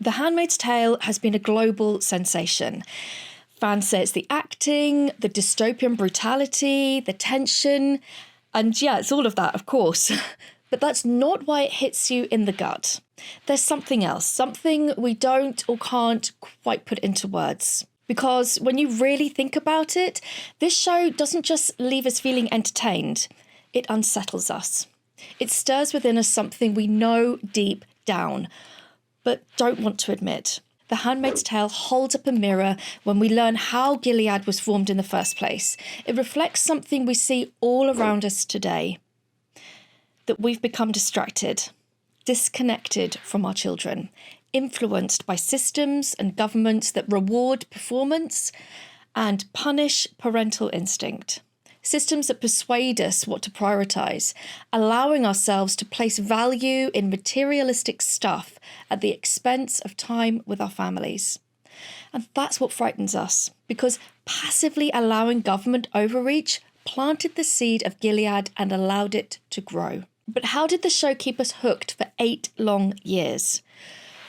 The Handmaid's Tale has been a global sensation. Fans say it's the acting, the dystopian brutality, the tension, and yeah, it's all of that, of course. But that's not why it hits you in the gut. There's something else, something we don't or can't quite put into words. Because when you really think about it, this show doesn't just leave us feeling entertained, it unsettles us. It stirs within us something we know deep down, but don't want to admit. The Handmaid's Tale holds up a mirror when we learn how Gilead was formed in the first place. It reflects something we see all around us today. That we've become distracted, disconnected from our children, influenced by systems and governments that reward performance and punish parental instinct. Systems that persuade us what to prioritise, allowing ourselves to place value in materialistic stuff at the expense of time with our families. And that's what frightens us, because passively allowing government overreach planted the seed of Gilead and allowed it to grow. But how did the show keep us hooked for 8 long years?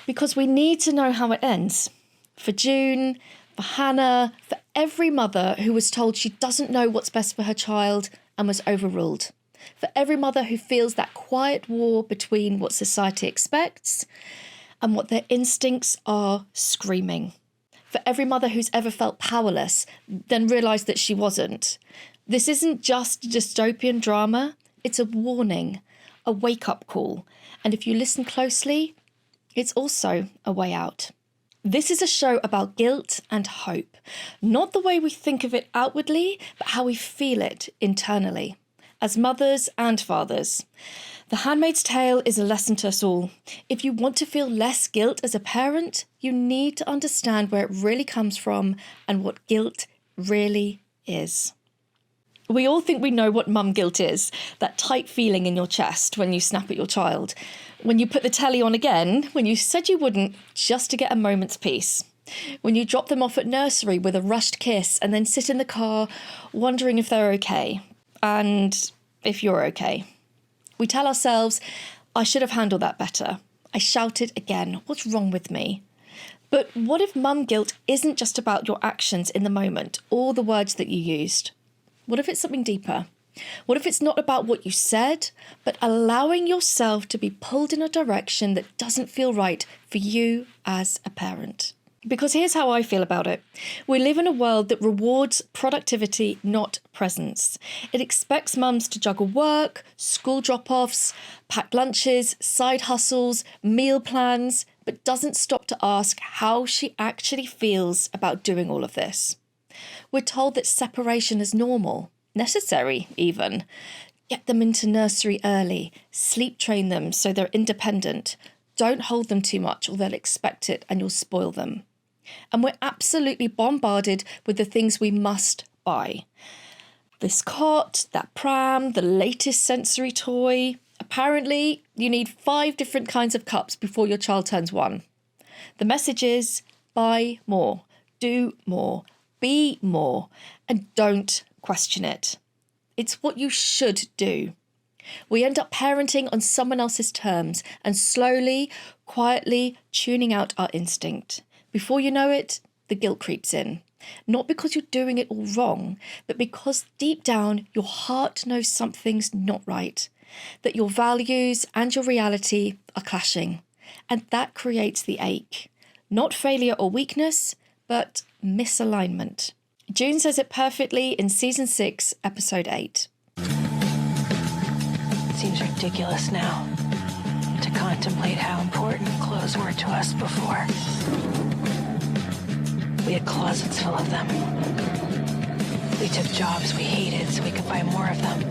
Because we need to know how it ends. For June, for Hannah, for every mother who was told she doesn't know what's best for her child and was overruled. For every mother who feels that quiet war between what society expects and what their instincts are screaming. For every mother who's ever felt powerless, then realised that she wasn't. This isn't just dystopian drama, it's a warning, a wake-up call. And if you listen closely, it's also a way out. This is a show about guilt and hope, not the way we think of it outwardly, but how we feel it internally, as mothers and fathers. The Handmaid's Tale is a lesson to us all. If you want to feel less guilt as a parent, you need to understand where it really comes from and what guilt really is. We all think we know what mum guilt is, that tight feeling in your chest when you snap at your child, when you put the telly on again, when you said you wouldn't, just to get a moment's peace, when you drop them off at nursery with a rushed kiss and then sit in the car wondering if they're okay, and if you're okay. We tell ourselves, I should have handled that better. I shouted again, what's wrong with me? But what if mum guilt isn't just about your actions in the moment or the words that you used? What if it's something deeper? What if it's not about what you said, but allowing yourself to be pulled in a direction that doesn't feel right for you as a parent? Because here's how I feel about it. We live in a world that rewards productivity, not presence. It expects mums to juggle work, school drop-offs, packed lunches, side hustles, meal plans, but doesn't stop to ask how she actually feels about doing all of this. We're told that separation is normal, necessary even. Get them into nursery early, sleep train them so they're independent. Don't hold them too much or they'll expect it and you'll spoil them. And we're absolutely bombarded with the things we must buy. This cot, that pram, the latest sensory toy. Apparently, you need 5 different kinds of cups before your child turns 1. The message is, buy more, do more, be more, and don't question it. It's what you should do. We end up parenting on someone else's terms and slowly, quietly tuning out our instinct. Before you know it, the guilt creeps in. Not because you're doing it all wrong, but because deep down your heart knows something's not right, that your values and your reality are clashing. And that creates the ache. Not failure or weakness, but misalignment. June says it perfectly in season 6, episode 8. It seems ridiculous now to contemplate how important clothes were to us before. We had closets full of them. We took jobs we hated so we could buy more of them.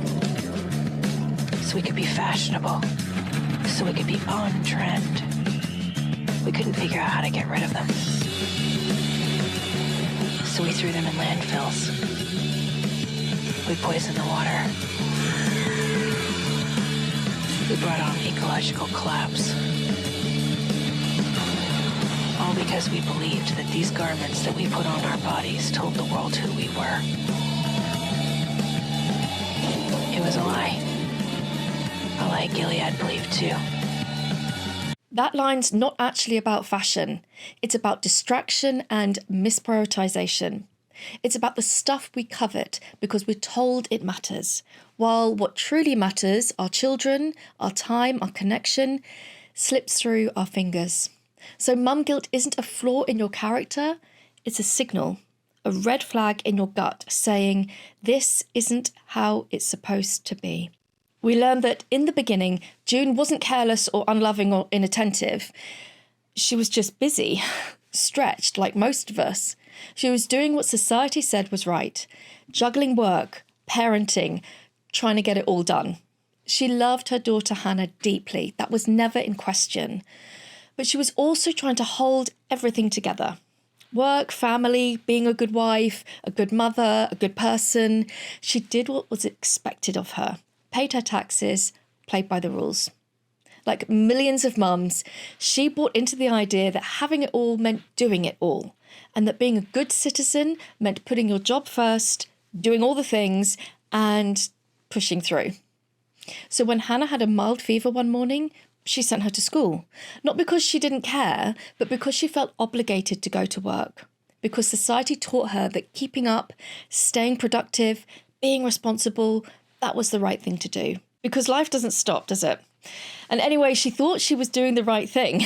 So we could be fashionable. So we could be on trend. We couldn't figure out how to get rid of them. So we threw them in landfills. We poisoned the water. We brought on ecological collapse. All because we believed that these garments that we put on our bodies told the world who we were. It was a lie. A lie Gilead believed too. That line's not actually about fashion. It's about distraction and misprioritization. It's about the stuff we covet because we're told it matters, while what truly matters, our children, our time, our connection, slips through our fingers. So mum guilt isn't a flaw in your character, it's a signal, a red flag in your gut saying, this isn't how it's supposed to be. We learned that in the beginning, June wasn't careless or unloving or inattentive. She was just busy, stretched like most of us. She was doing what society said was right, juggling work, parenting, trying to get it all done. She loved her daughter Hannah deeply. That was never in question. But she was also trying to hold everything together. Work, family, being a good wife, a good mother, a good person. She did what was expected of her, paid her taxes, played by the rules. Like millions of mums, she bought into the idea that having it all meant doing it all, and that being a good citizen meant putting your job first, doing all the things, and pushing through. So when Hannah had a mild fever one morning, she sent her to school, not because she didn't care, but because she felt obligated to go to work, because society taught her that keeping up, staying productive, being responsible, that was the right thing to do. Because life doesn't stop, does it? And anyway, she thought she was doing the right thing,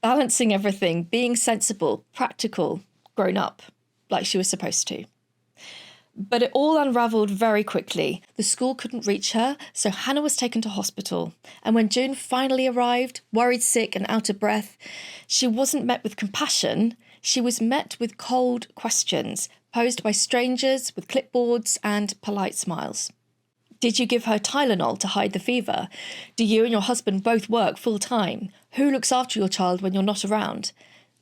balancing everything, being sensible, practical, grown up, like she was supposed to. But it all unravelled very quickly. The school couldn't reach her, so Hannah was taken to hospital. And when June finally arrived, worried, sick and out of breath, she wasn't met with compassion. She was met with cold questions posed by strangers with clipboards and polite smiles. Did you give her Tylenol to hide the fever? Do you and your husband both work full-time? Who looks after your child when you're not around?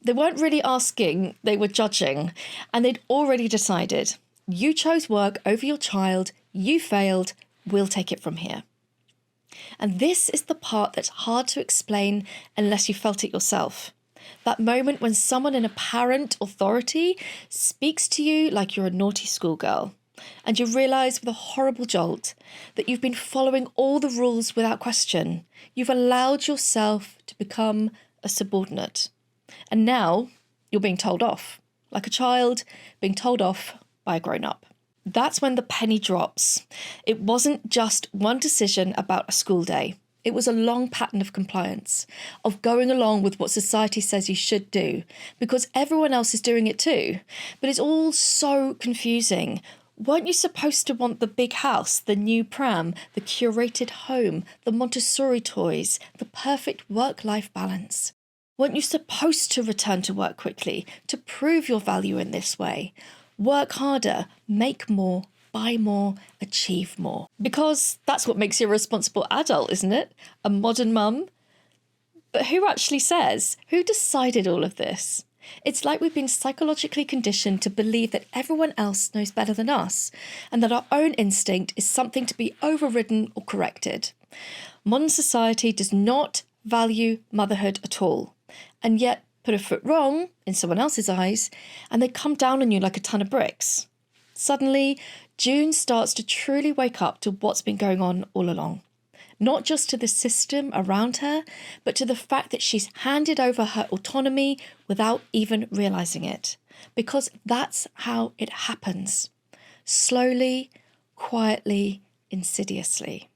They weren't really asking, they were judging. And they'd already decided. You chose work over your child, you failed, we'll take it from here. And this is the part that's hard to explain unless you felt it yourself. That moment when someone in apparent authority speaks to you like you're a naughty schoolgirl, and you realise with a horrible jolt that you've been following all the rules without question. You've allowed yourself to become a subordinate. And now you're being told off, like a child being told off by a grown-up. That's when the penny drops. It wasn't just one decision about a school day. It was a long pattern of compliance, of going along with what society says you should do, because everyone else is doing it too. But it's all so confusing. Weren't you supposed to want the big house, the new pram, the curated home, the Montessori toys, the perfect work-life balance? Weren't you supposed to return to work quickly, to prove your value in this way? Work harder, make more, buy more, achieve more. Because that's what makes you a responsible adult, isn't it? A modern mum. But who actually says? Who decided all of this? It's like we've been psychologically conditioned to believe that everyone else knows better than us, and that our own instinct is something to be overridden or corrected. Modern society does not value motherhood at all, and yet put a foot wrong in someone else's eyes, and they come down on you like a ton of bricks. Suddenly, June starts to truly wake up to what's been going on all along. Not just to the system around her, but to the fact that she's handed over her autonomy without even realising it. Because that's how it happens. Slowly, quietly, insidiously.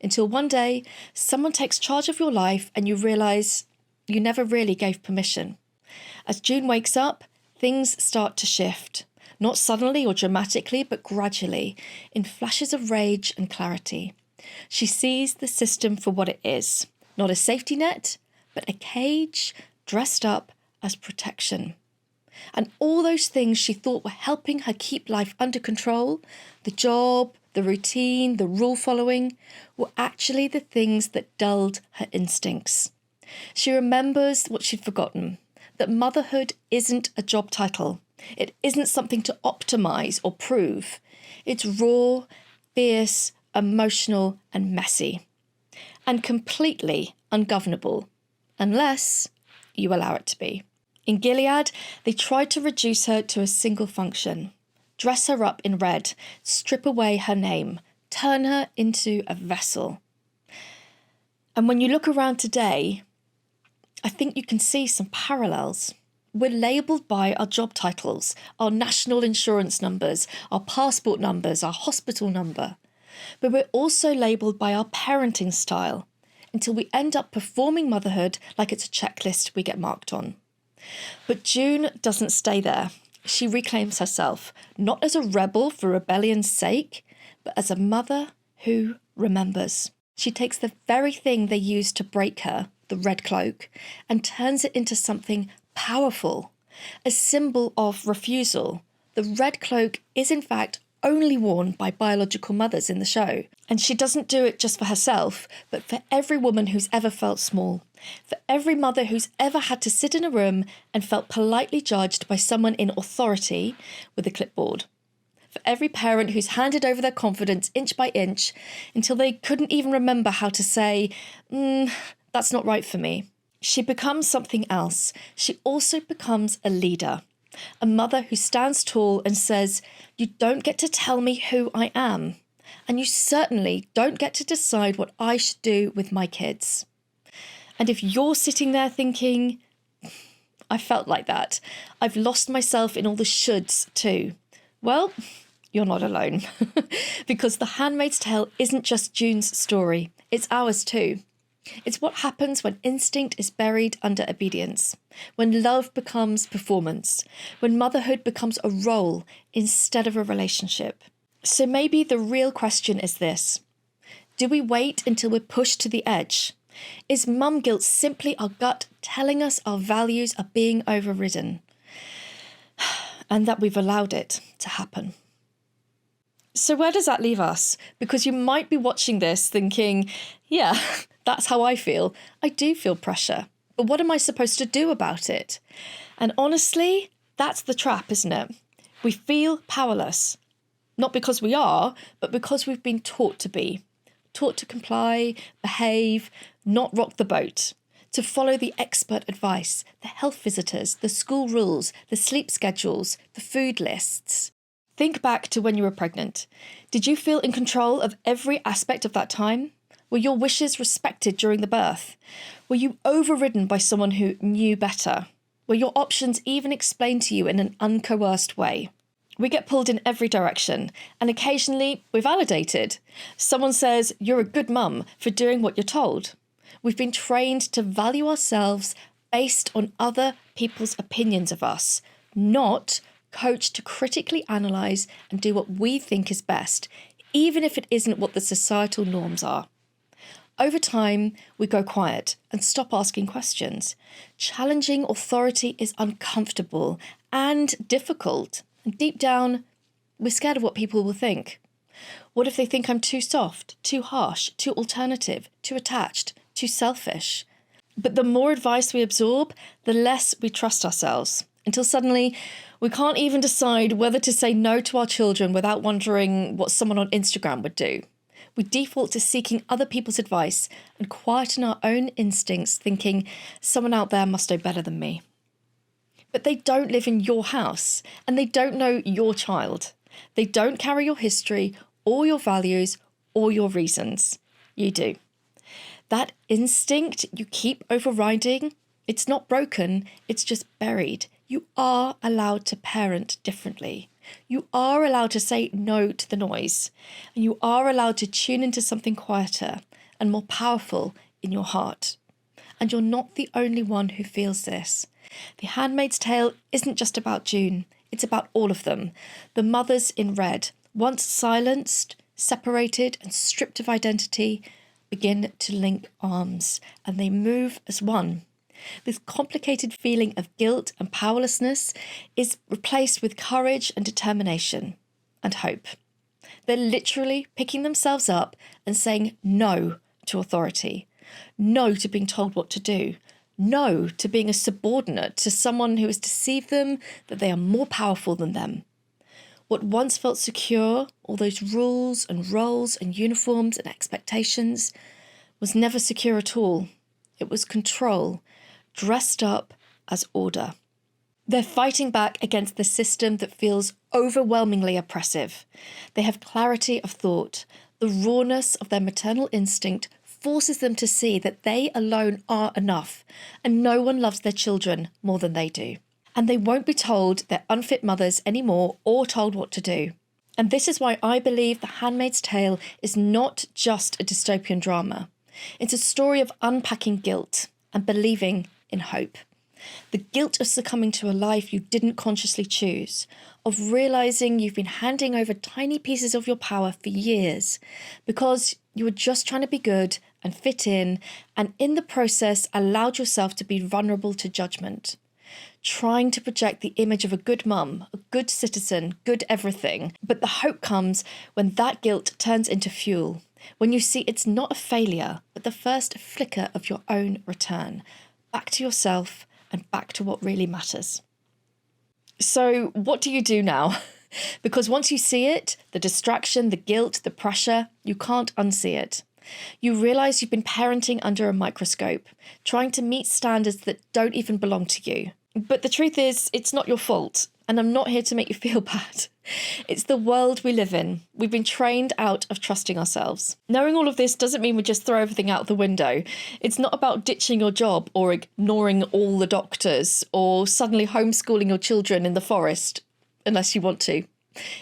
Until one day, someone takes charge of your life and you realise you never really gave permission. As June wakes up, things start to shift. Not suddenly or dramatically, but gradually, in flashes of rage and clarity. She sees the system for what it is, not a safety net, but a cage dressed up as protection. And all those things she thought were helping her keep life under control, the job, the routine, the rule following, were actually the things that dulled her instincts. She remembers what she'd forgotten, that motherhood isn't a job title. It isn't something to optimise or prove. It's raw, fierce, emotional and messy, and completely ungovernable, unless you allow it to be. In Gilead, they tried to reduce her to a single function, dress her up in red, strip away her name, turn her into a vessel. And when you look around today, I think you can see some parallels. We're labelled by our job titles, our national insurance numbers, our passport numbers, our hospital number. But we're also labelled by our parenting style until we end up performing motherhood like it's a checklist we get marked on. But June doesn't stay there. She reclaims herself, not as a rebel for rebellion's sake, but as a mother who remembers. She takes the very thing they used to break her, the red cloak, and turns it into something powerful, a symbol of refusal. The red cloak is in fact only worn by biological mothers in the show. And she doesn't do it just for herself, but for every woman who's ever felt small, for every mother who's ever had to sit in a room and felt politely judged by someone in authority with a clipboard, for every parent who's handed over their confidence inch by inch until they couldn't even remember how to say, that's not right for me. She becomes something else. She also becomes a leader. A mother who stands tall and says, you don't get to tell me who I am, and you certainly don't get to decide what I should do with my kids. And if you're sitting there thinking, I felt like that, I've lost myself in all the shoulds too, well, you're not alone. Because The Handmaid's Tale isn't just June's story, it's ours too. It's what happens when instinct is buried under obedience, when love becomes performance, when motherhood becomes a role instead of a relationship. So maybe the real question is this: do we wait until we're pushed to the edge? Is mum guilt simply our gut telling us our values are being overridden and that we've allowed it to happen? So where does that leave us? Because you might be watching this thinking, yeah, that's how I feel. I do feel pressure. But what am I supposed to do about it? And honestly, that's the trap, isn't it? We feel powerless. Not because we are, but because we've been taught to be. Taught to comply, behave, not rock the boat. To follow the expert advice, the health visitors, the school rules, the sleep schedules, the food lists. Think back to when you were pregnant. Did you feel in control of every aspect of that time? Were your wishes respected during the birth? Were you overridden by someone who knew better? Were your options even explained to you in an uncoerced way? We get pulled in every direction, and occasionally we're validated. Someone says, you're a good mum for doing what you're told. We've been trained to value ourselves based on other people's opinions of us, not coached to critically analyse and do what we think is best, even if it isn't what the societal norms are. Over time, we go quiet and stop asking questions. Challenging authority is uncomfortable and difficult. And deep down, we're scared of what people will think. What if they think I'm too soft, too harsh, too alternative, too attached, too selfish? But the more advice we absorb, the less we trust ourselves, until suddenly we can't even decide whether to say no to our children without wondering what someone on Instagram would do. We default to seeking other people's advice and quieten our own instincts, thinking someone out there must know better than me. But they don't live in your house, and they don't know your child. They don't carry your history or your values or your reasons. You do. That instinct you keep overriding, it's not broken, it's just buried. You are allowed to parent differently. You are allowed to say no to the noise, and you are allowed to tune into something quieter and more powerful in your heart. And you're not the only one who feels this. The Handmaid's Tale isn't just about June, it's about all of them. The mothers in red, once silenced, separated and stripped of identity, begin to link arms, and they move as one. This complicated feeling of guilt and powerlessness is replaced with courage and determination and hope. They're literally picking themselves up and saying no to authority, no to being told what to do, no to being a subordinate to someone who has deceived them that they are more powerful than them. What once felt secure, all those rules and roles and uniforms and expectations, was never secure at all. It was control, dressed up as order. They're fighting back against the system that feels overwhelmingly oppressive. They have clarity of thought, the rawness of their maternal instinct forces them to see that they alone are enough and no one loves their children more than they do. And they won't be told they're unfit mothers anymore or told what to do. And this is why I believe The Handmaid's Tale is not just a dystopian drama. It's a story of unpacking guilt and believing in hope. The guilt of succumbing to a life you didn't consciously choose, of realising you've been handing over tiny pieces of your power for years because you were just trying to be good and fit in, and in the process allowed yourself to be vulnerable to judgment. Trying to project the image of a good mum, a good citizen, good everything. But the hope comes when that guilt turns into fuel, when you see it's not a failure, but the first flicker of your own return, back to yourself and back to what really matters. So what do you do now? Because once you see it, the distraction, the guilt, the pressure, you can't unsee it. You realise you've been parenting under a microscope, trying to meet standards that don't even belong to you. But the truth is, it's not your fault, and I'm not here to make you feel bad. It's the world we live in. We've been trained out of trusting ourselves. Knowing all of this doesn't mean we just throw everything out the window. It's not about ditching your job or ignoring all the doctors or suddenly homeschooling your children in the forest, unless you want to.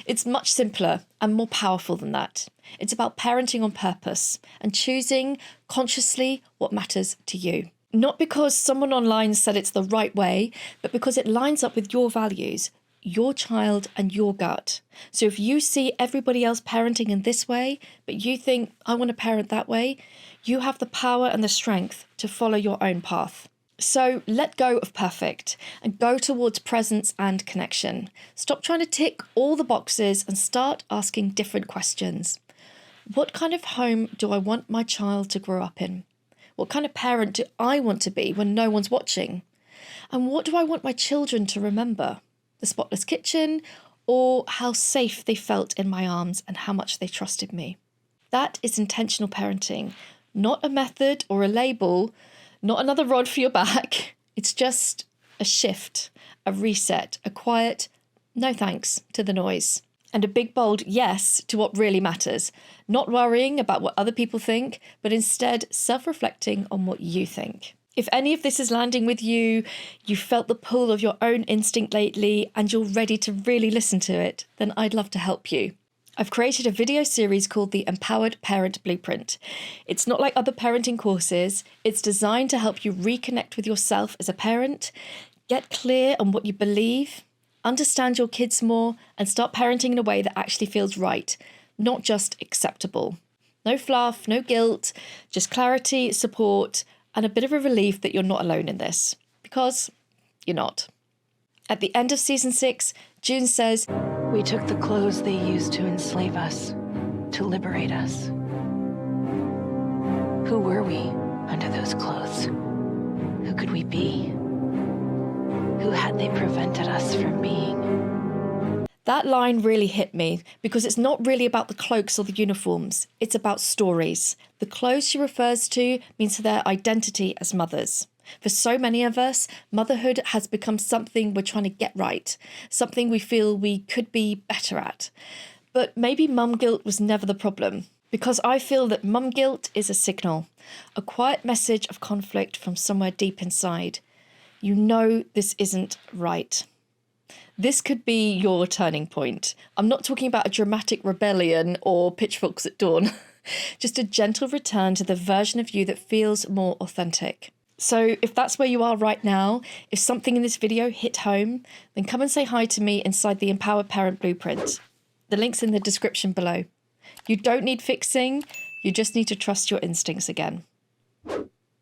It's much simpler and more powerful than that. It's about parenting on purpose and choosing consciously what matters to you. Not because someone online said it's the right way, but because it lines up with your values, your child and your gut. So if you see everybody else parenting in this way, but you think, I want to parent that way, you have the power and the strength to follow your own path. So let go of perfect and go towards presence and connection. Stop trying to tick all the boxes and start asking different questions. What kind of home do I want my child to grow up in? What kind of parent do I want to be when no one's watching? And what do I want my children to remember? The spotless kitchen, or how safe they felt in my arms and how much they trusted me? That is intentional parenting, not a method or a label, not another rod for your back. It's just a shift, a reset, a quiet, no thanks to the noise. And a big, bold yes to what really matters. Not worrying about what other people think, but instead self-reflecting on what you think. If any of this is landing with you, you felt the pull of your own instinct lately, and you're ready to really listen to it, then I'd love to help you. I've created a video series called the Empowered Parent Blueprint. It's not like other parenting courses. It's designed to help you reconnect with yourself as a parent, get clear on what you believe, understand your kids more, and start parenting in a way that actually feels right, not just acceptable. No fluff, no guilt, just clarity, support, and a bit of a relief that you're not alone in this. Because you're not. At the end of season 6, June says, We took the clothes they used to enslave us, to liberate us. Who were we under those clothes? Who could we be? Who had they prevented us from being? That line really hit me because it's not really about the cloaks or the uniforms. It's about stories. The clothes she refers to means their identity as mothers. For so many of us, motherhood has become something we're trying to get right, something we feel we could be better at. But maybe mum guilt was never the problem, because I feel that mum guilt is a signal, a quiet message of conflict from somewhere deep inside. You know this isn't right. This could be your turning point. I'm not talking about a dramatic rebellion or pitchforks at dawn, just a gentle return to the version of you that feels more authentic. So if that's where you are right now, if something in this video hit home, then come and say hi to me inside the Empowered Parent Blueprint. The link's in the description below. You don't need fixing, you just need to trust your instincts again.